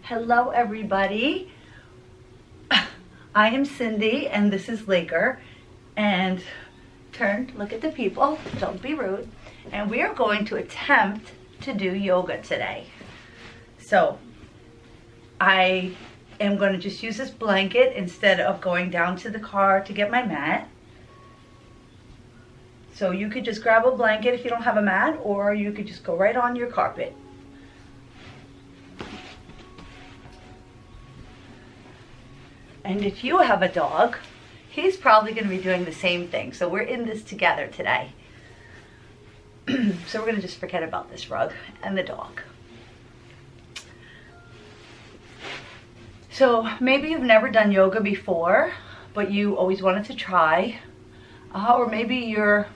Hello everybody. I am Cindy and this is Laker. And look at the people, don't be rude. And we are going to attempt to do yoga today. So I am going to just use this blanket instead of going down to the car to get my mat. So you could just grab a blanket if you don't have a mat, or you could just go right on your carpet. And if you have a dog, he's probably going to be doing the same thing. So we're in this together today. So we're going to just forget about this rug and the dog. So maybe you've never done yoga before, but you always wanted to try. Or maybe you're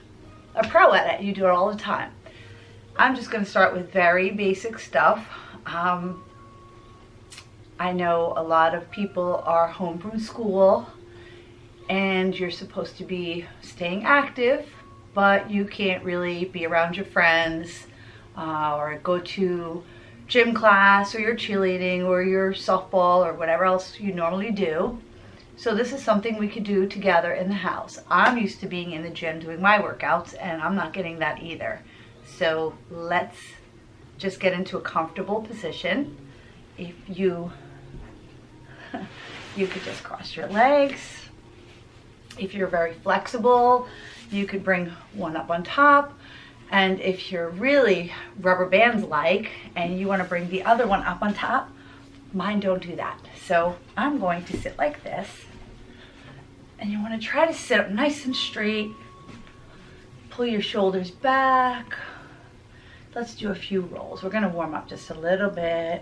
a pro at it. You do it all the time. I'm just going to start with very basic stuff. I know a lot of people are home from school and you're supposed to be staying active, but you can't really be around your friends or go to gym class or your cheerleading or your softball or whatever else you normally do. So this is something we could do together in the house. I'm used to being in the gym doing my workouts and I'm not getting that either. So let's just get into a comfortable position. If you could just cross your legs. If you're very flexible, you could bring one up on top. And if you're really rubber bands like and you want to bring the other one up on top, mine don't do that. So I'm going to sit like this. And you want to try to sit up nice and straight. Pull your shoulders back. Let's do a few rolls. We're going to warm up just a little bit.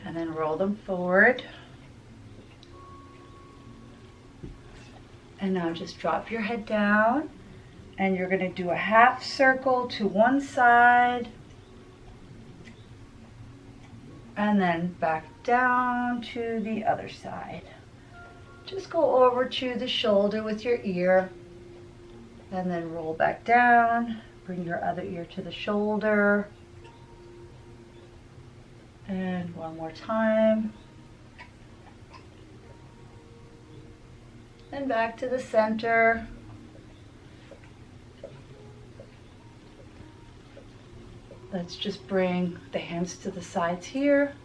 And then roll them forward. And now just drop your head down. And you're going to do a half circle to one side. And then back down to the other side. Just go over to the shoulder with your ear. And then roll back down. Bring your other ear to the shoulder. And one more time. And back to the center. Let's just bring the hands to the sides here.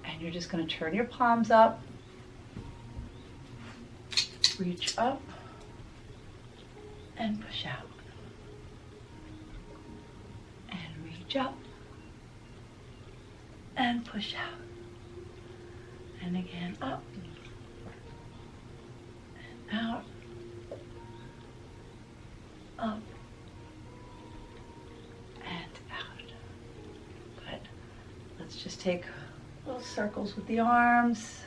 And you're just going to turn your palms up. Reach up. And push out. And reach up. And push out. And again, up. And out. Up. And out. Good. Let's just take little circles with the arms.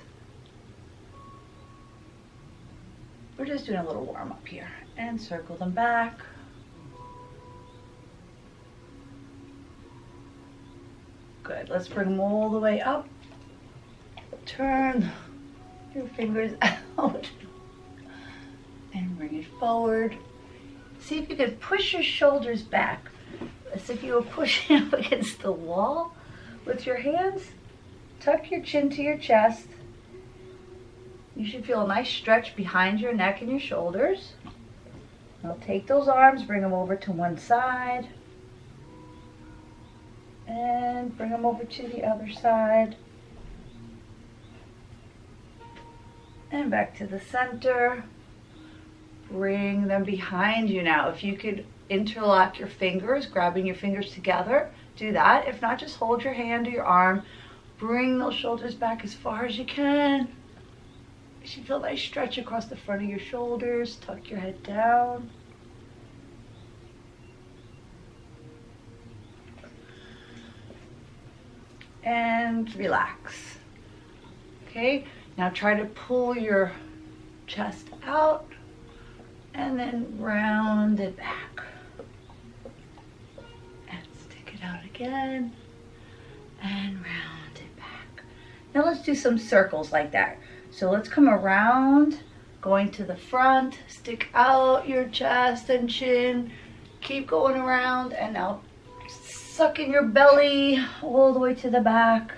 We're just doing a little warm up here. And circle them back. Good. Let's bring them all the way up. Turn your fingers out and bring it forward. See if you can push your shoulders back as if you were pushing up against the wall with your hands. Tuck your chin to your chest. You should feel a nice stretch behind your neck and your shoulders. Now take those arms, bring them over to one side. And bring them over to the other side. And back to the center. Bring them behind you now. If you could interlock your fingers, grabbing your fingers together, do that. If not, just hold your hand or your arm. Bring those shoulders back as far as you can. You should feel a nice stretch across the front of your shoulders. Tuck your head down. And relax. Okay, now try to pull your chest out and then round it back. And stick it out again and round it back. Now let's do some circles like that. So let's come around, going to the front, stick out your chest and chin, keep going around, and now suck in your belly all the way to the back.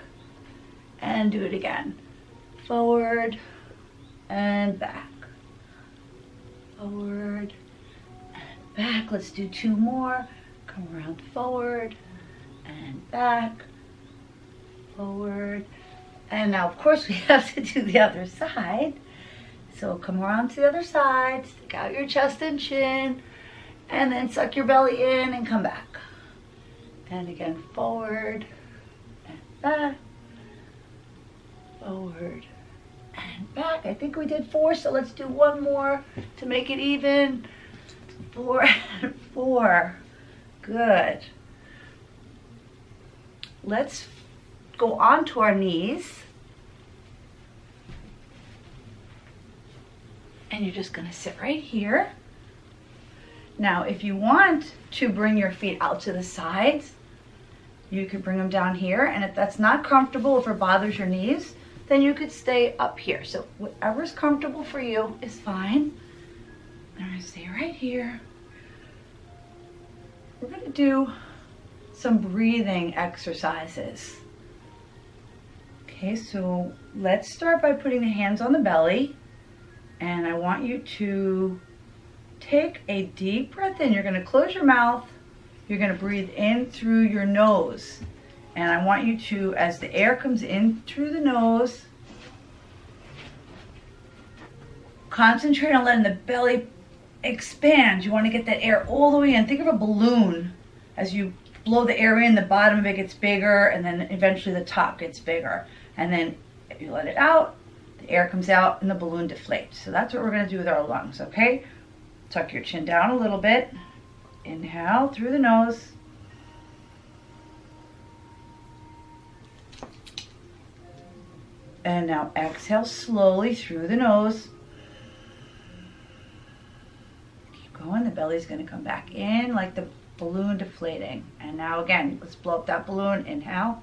and do it again. Forward and back. Forward and back. Let's do 2 more. Come around forward and back. Forward. And now, of course, we have to do the other side. So come around to the other side, stick out your chest and chin, and then suck your belly in and come back. And again, forward and back. Forward and back. I think we did 4, so let's do 1 more to make it even. 4 and 4. Good. Let's go onto our knees. And you're just going to sit right here. Now, if you want to bring your feet out to the sides, you could bring them down here. And if that's not comfortable, if it bothers your knees, then you could stay up here. So whatever's comfortable for you is fine. I'm going to stay right here. We're going to do some breathing exercises. Okay, so let's start by putting the hands on the belly. And I want you to take a deep breath in. You're going to close your mouth. You're going to breathe in through your nose. And I want you to, as the air comes in through the nose, concentrate on letting the belly expand. You want to get that air all the way in. Think of a balloon. As you blow the air in, the bottom of it gets bigger, and then eventually the top gets bigger. And then if you let it out, the air comes out and the balloon deflates. So that's what we're going to do with our lungs, okay? Tuck your chin down a little bit. Inhale through the nose. And now exhale slowly through the nose. Keep going. The belly's going to come back in like the balloon deflating. And now again, let's blow up that balloon. Inhale.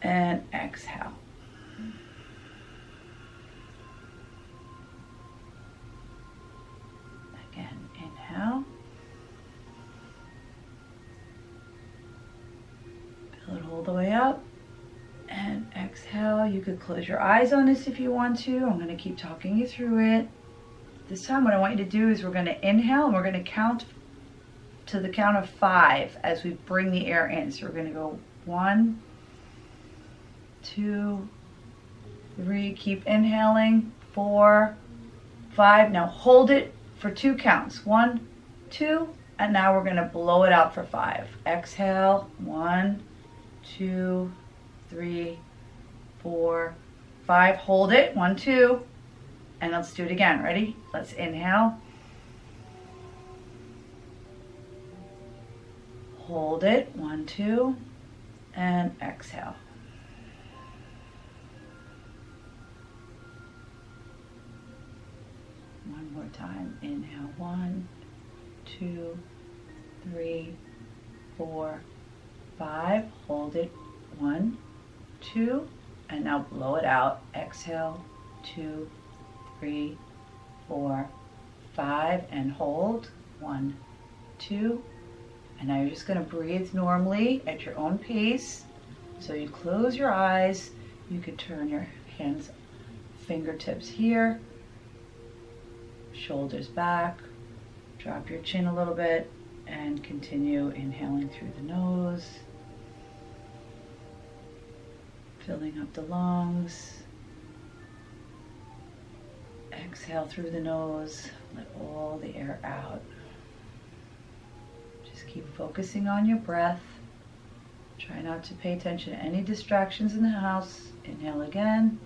And exhale. Again, inhale. Fill it all the way up. And exhale. You could close your eyes on this if you want to. I'm going to keep talking you through it. This time what I want you to do is we're going to inhale and we're going to count to the count of 5 as we bring the air in. So we're going to go 1, 2, 3, keep inhaling, 4, 5. Now hold it for 2 counts. 1, 2, and now we're going to blow it out for 5. Exhale, 1, 2, 3, 4, 5. Hold it, 1, 2, and let's do it again. Ready? Let's inhale. Hold it, 1, 2, and exhale. One more time. Inhale. 1, 2, 3, 4, 5. Hold it. 1, 2, and now blow it out. Exhale. 2, 3, 4, 5, and hold. 1, 2, and now you're just going to breathe normally at your own pace. So you close your eyes. You could turn your hands, fingertips here. Shoulders back, drop your chin a little bit, and continue inhaling through the nose, filling up the lungs. Exhale through the nose, let all the air out. Just keep focusing on your breath. Try not to pay attention to any distractions in the house. Inhale again.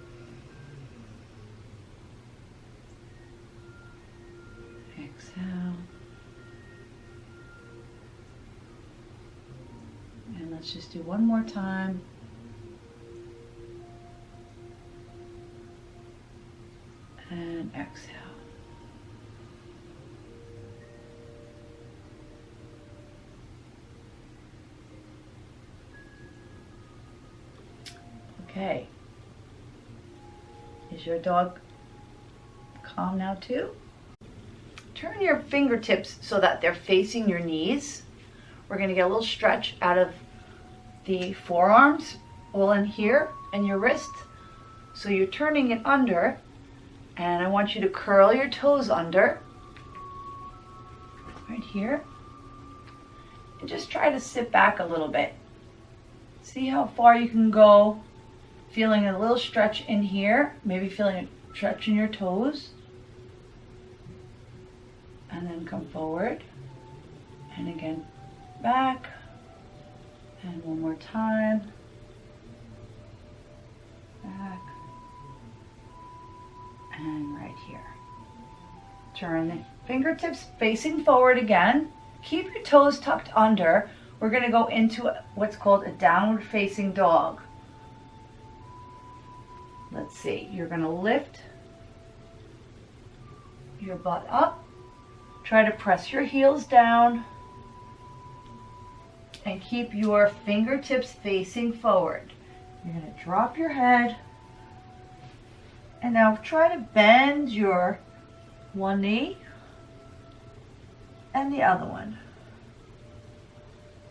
Exhale. And let's just do one more time. And exhale. Okay. Is your dog calm now too? Turn your fingertips so that they're facing your knees. we're gonna get a little stretch out of the forearms, all in here, and your wrist. So you're turning it under, and I want you to curl your toes under, right here, and just try to sit back a little bit. See how far you can go, feeling a little stretch in here, maybe feeling a stretch in your toes. And then come forward, and again, back, and one more time, back, and right here. Turn the fingertips facing forward again. Keep your toes tucked under. We're going to go into what's called a downward facing dog. Let's see, you're going to lift your butt up. Try to press your heels down and keep your fingertips facing forward. You're going to drop your head, and now try to bend your one knee and the other one.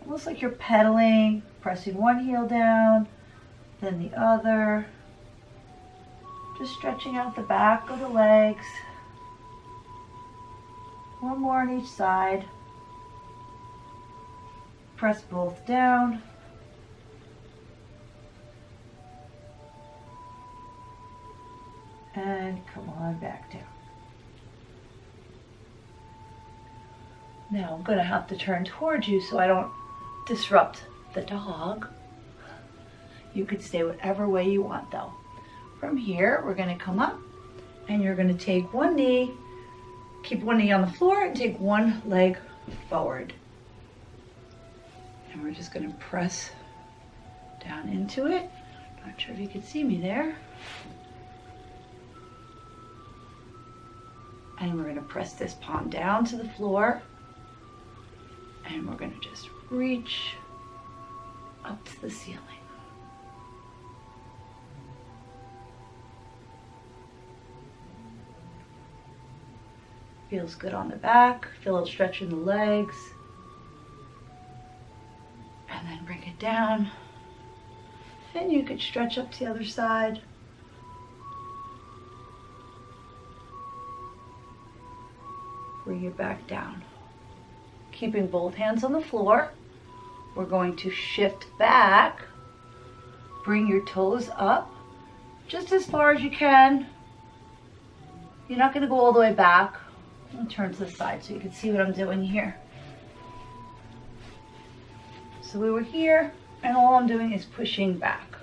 Almost like you're pedaling, pressing one heel down, then the other. Just stretching out the back of the legs. One more on each side. Press both down. And come on back down. Now I'm going to have to turn towards you so I don't disrupt the dog. You could stay whatever way you want though. From here, we're going to come up, and you're going to take one knee, keep one knee on the floor, and take one leg forward. And we're just going to press down into it. Not sure if you can see me there. And we're going to press this palm down to the floor. And we're going to just reach up to the ceiling. Feels good on the back. Feel a little stretch in the legs. And then bring it down. And you could stretch up to the other side. Bring it back down. Keeping both hands on the floor. We're going to shift back. Bring your toes up just as far as you can. You're not going to go all the way back. I'll turn to the side so you can see what I'm doing here. So we were here, and all I'm doing is pushing back.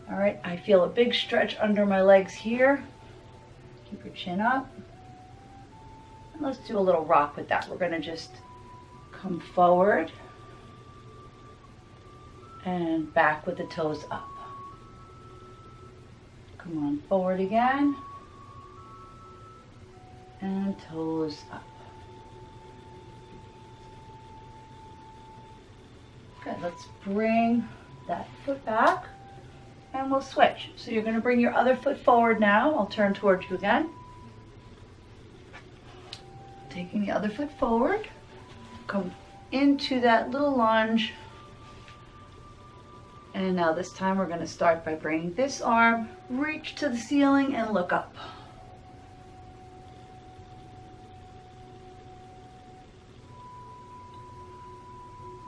All right, I feel a big stretch under my legs here. Keep your chin up. And let's do a little rock with that. We're going to just come forward and back with the toes up. Come on forward again. And toes up. Good, let's bring that foot back and we'll switch. So you're going to bring your other foot forward now. I'll turn towards you again. Taking the other foot forward. Come into that little lunge. And now this time we're going to start by bringing this arm, reach to the ceiling and look up.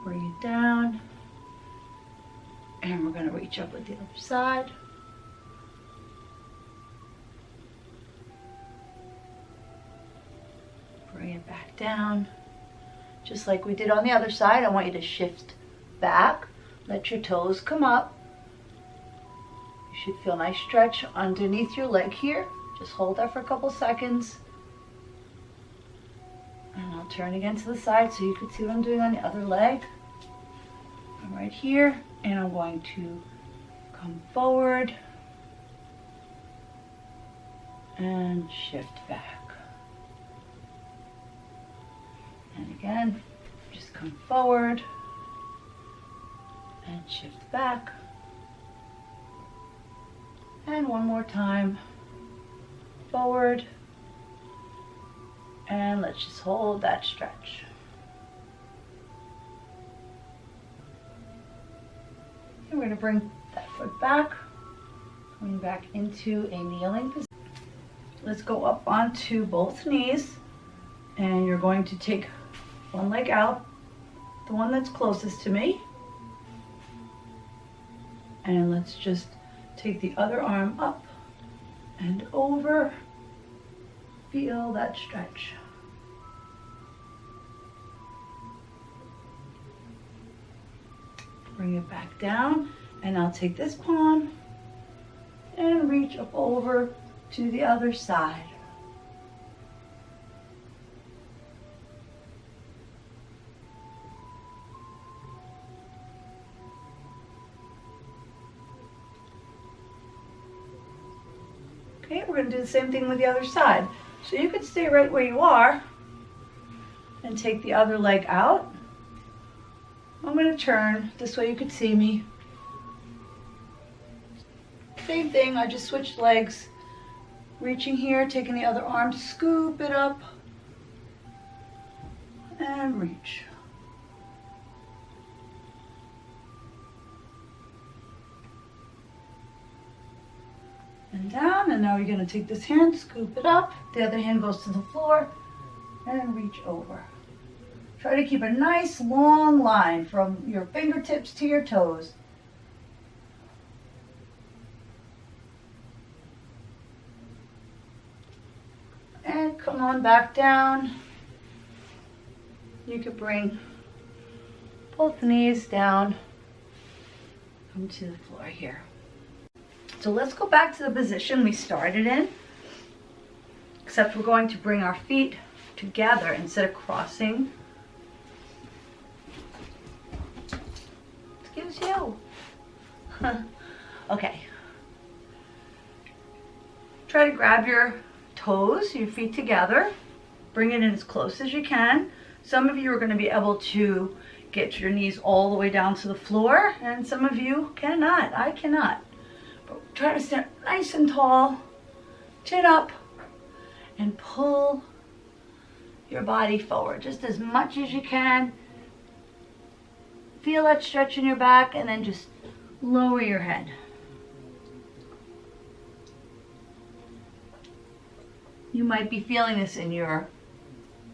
Bring it down, and we're going to reach up with the other side. Bring it back down. Just like we did on the other side, I want you to shift back. Let your toes come up. You should feel a nice stretch underneath your leg here. Just hold that for a couple seconds. And I'll turn again to the side so you can see what I'm doing on the other leg. I'm right here, and I'm going to come forward and shift back. And again, just come forward and shift back. And one more time, forward, and let's just hold that stretch. going to bring that foot back, coming back into a kneeling position. Let's go up onto both knees, and you're going to take one leg out, the one that's closest to me, and let's just take the other arm up and over. Feel that stretch. Bring it back down, and I'll take this palm and reach up over to the other side. Okay, we're going to do the same thing with the other side. So you could stay right where you are and take the other leg out. I'm going to turn this way you could see me. Same thing, I just switched legs. Reaching here, taking the other arm, scoop it up and reach. And down, and now you're going to take this hand, scoop it up, the other hand goes to the floor, and reach over. Try to keep a nice long line from your fingertips to your toes. And come on back down. You could bring both knees down, come to the floor here. So let's go back to the position we started in, except we're going to bring our feet together instead of crossing. Excuse you. Okay. Try to grab your toes, your feet together. Bring it in as close as you can. Some of you are going to be able to get your knees all the way down to the floor, and some of you cannot. I cannot. But try to stand nice and tall, chin up, and pull your body forward just as much as you can. Feel that stretch in your back, and then just lower your head. You might be feeling this in your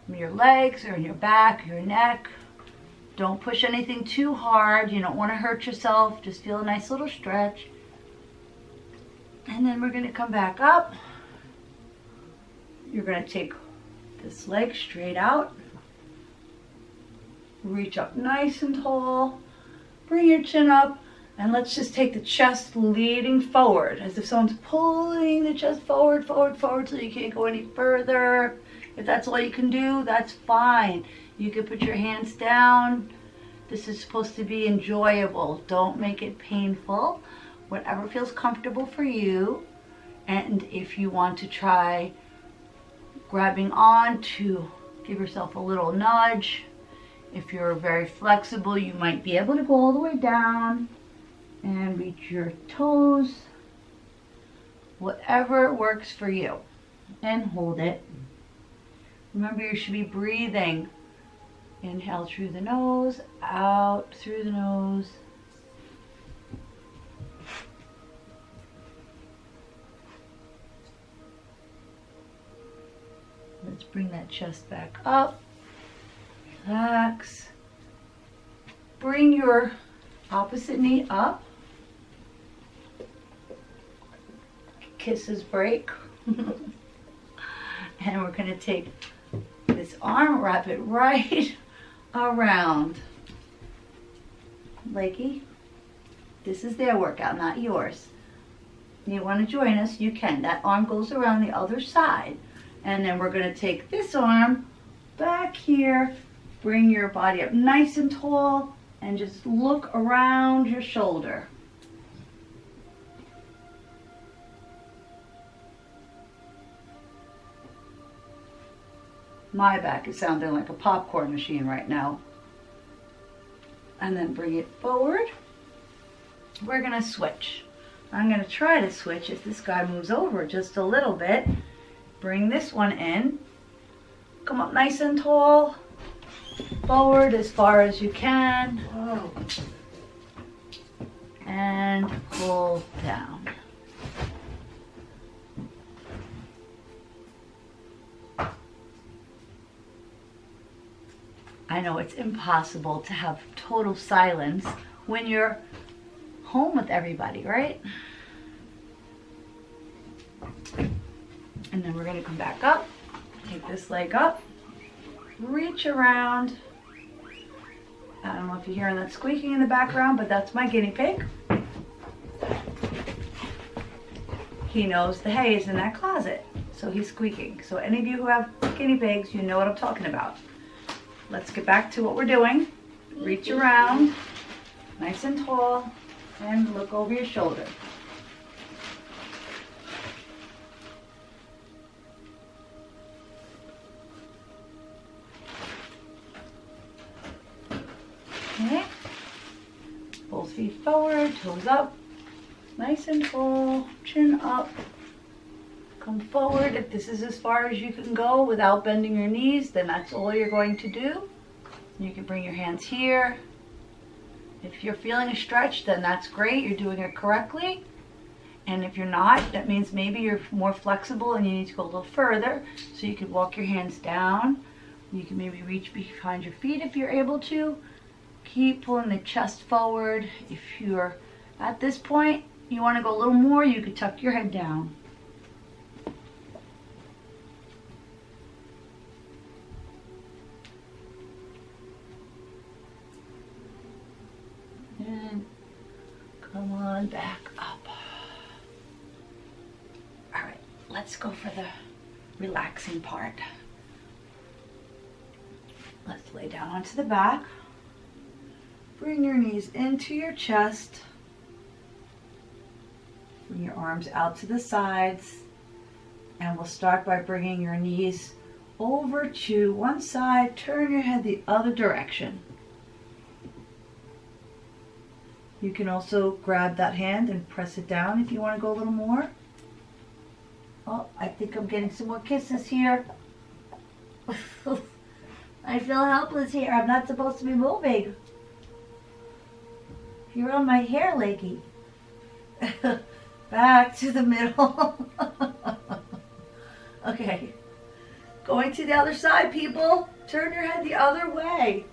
legs or in your back, your neck. Don't push anything too hard. You don't want to hurt yourself. Just feel a nice little stretch. And then we're going to come back up. You're going to take this leg straight out. Reach up nice and tall. Bring your chin up. And let's just take the chest leading forward, as if someone's pulling the chest forward, forward, forward, so you can't go any further. If that's all you can do, that's fine. You can put your hands down. This is supposed to be enjoyable. Don't make it painful. Whatever feels comfortable for you. And if you want to try grabbing on to give yourself a little nudge, if you're very flexible, you might be able to go all the way down and reach your toes. Whatever works for you. And hold it. Remember, you should be breathing. Inhale through the nose, out through the nose. Let's bring that chest back up. Relax. Bring your opposite knee up. Kisses break. And we're going to take this arm, wrap it right around. Lakey, this is their workout, not yours. You want to join us, you can. That arm goes around the other side. And then we're going to take this arm back here. Bring your body up nice and tall. And just look around your shoulder. My back is sounding like a popcorn machine right now. And then bring it forward. We're going to switch. I'm going to try to switch if this guy moves over just a little bit. Bring this one in. Come up nice and tall. Forward as far as you can. and pull down. I know it's impossible to have total silence when you're home with everybody, right? And then we're going to come back up, take this leg up, reach around. I don't know if you're hearing that squeaking in the background, but that's my guinea pig. He knows the hay is in that closet, so he's squeaking. So any of you who have guinea pigs, you know what I'm talking about. Let's get back to what we're doing. Reach around, nice and tall, and look over your shoulder. Okay. Both feet forward, toes up, nice and tall, chin up. Come forward. If this is as far as you can go without bending your knees, then that's all you're going to do. You can bring your hands here. If you're feeling a stretch, then that's great. You're doing it correctly. And if you're not, that means maybe you're more flexible and you need to go a little further. So you can walk your hands down. You can maybe reach behind your feet if you're able to. Keep pulling the chest forward. If you're at this point, you want to go a little more, you could tuck your head down. And come on back up. All right, let's go for the relaxing part. Let's lay down onto the back. Bring your knees into your chest. Bring your arms out to the sides. And we'll start by bringing your knees over to one side. Turn your head the other direction. You can also grab that hand and press it down if you want to go a little more. Oh, I think I'm getting some more kisses here. I feel helpless here. I'm not supposed to be moving. You're on my hair, leggy. Back to the middle. Okay. Going to the other side, people. Turn your head the other way.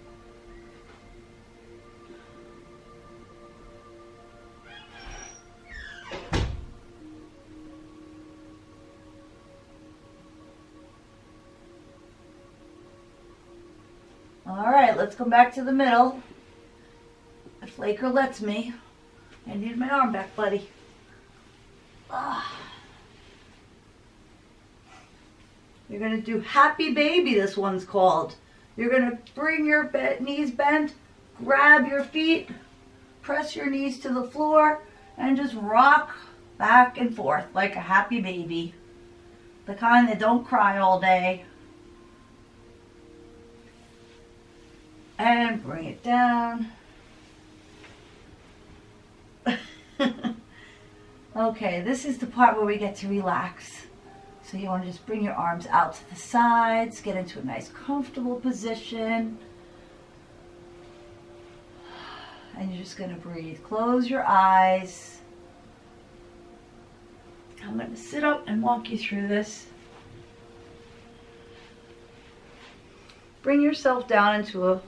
All right, let's come back to the middle. If Laker lets me. I need my arm back, buddy. You're going to do Happy Baby, this one's called. You're going to bring your knees bent, grab your feet, press your knees to the floor, and just rock back and forth like a happy baby. The kind that don't cry all day. And bring it down. Okay, this is the part where we get to relax. So you want to just bring your arms out to the sides, get into a nice comfortable position. And you're just going to breathe. Close your eyes. I'm going to sit up and walk you through this. Bring yourself down into a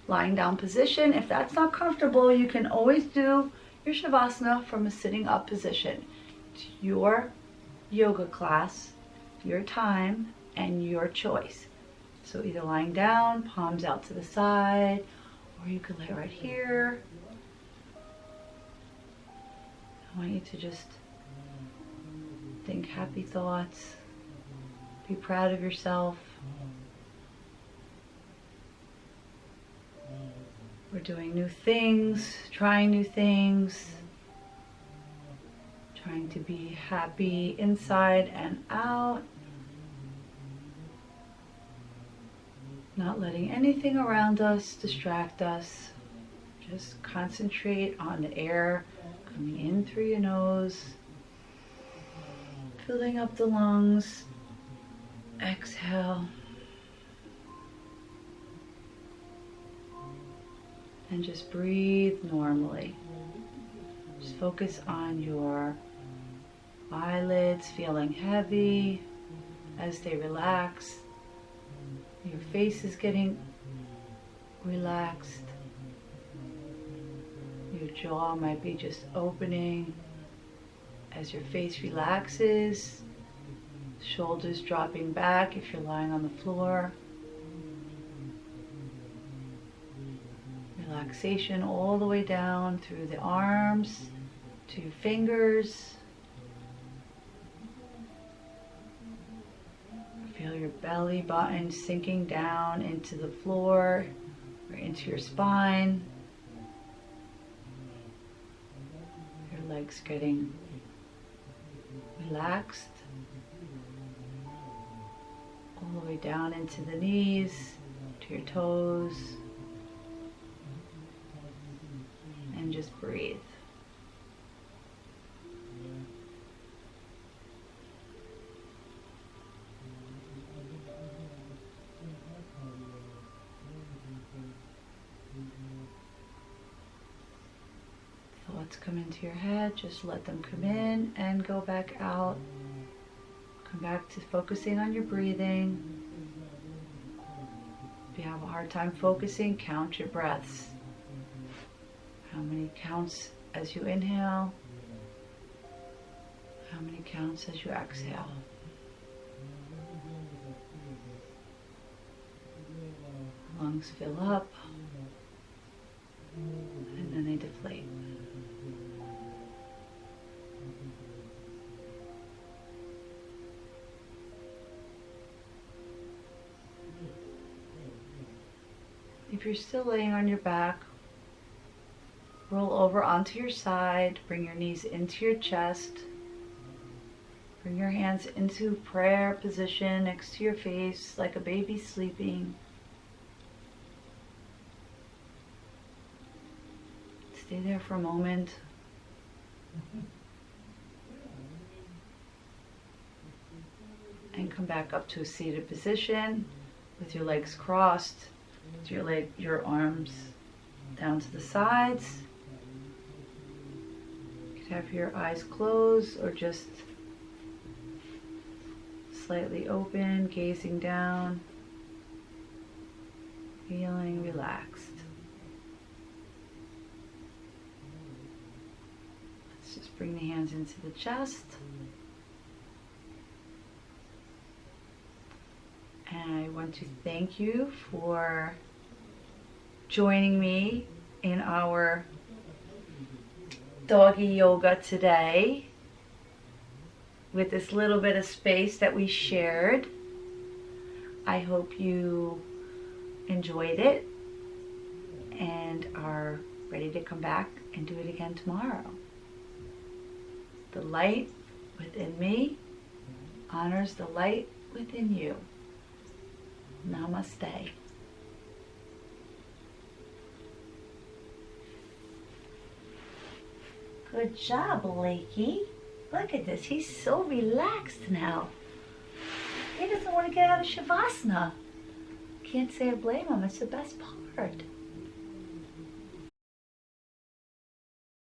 lying down position. If that's not comfortable, you can always do your Shavasana from a sitting up position. It's your yoga class, your time, and your choice. So either lying down, palms out to the side, or you could lay right here. I want you to just think happy thoughts. Be proud of yourself. We're doing new things, trying new things, trying to be happy inside and out. Not letting anything around us distract us. Just concentrate on the air coming in through your nose, filling up the lungs. Exhale. And just breathe normally. focus on your eyelids feeling heavy as they relax. Your face is getting relaxed. Your jaw might be just opening as your face relaxes. Shoulders dropping back if you're lying on the floor. Relaxation all the way down through the arms to your fingers. Feel your belly button sinking down into the floor or into your spine. Your legs getting relaxed. All the way down into the knees, to your toes. And just breathe. Thoughts come into your head, just let them come in and go back out. Come back to focusing on your breathing. If you have a hard time focusing, count your breaths. How many counts as you inhale? How many counts as you exhale? Lungs fill up and then they deflate. If you're still laying on your back, roll over onto your side, bring your knees into your chest, bring your hands into prayer position next to your face like a baby sleeping. Stay there for a moment. And come back up to a seated position with your legs crossed, with your arms down to the sides. You could have your eyes closed or just slightly open, gazing down, feeling relaxed. Let's just bring the hands into the chest. And I want to thank you for joining me in our doggy yoga today with this little bit of space that we shared. I hope you enjoyed it and are ready to come back and do it again tomorrow. The light within me honors the light within you. Namaste. Good job, Blakey. Look at this. He's so relaxed now. He doesn't want to get out of Shavasana. Can't say I blame him. It's the best part.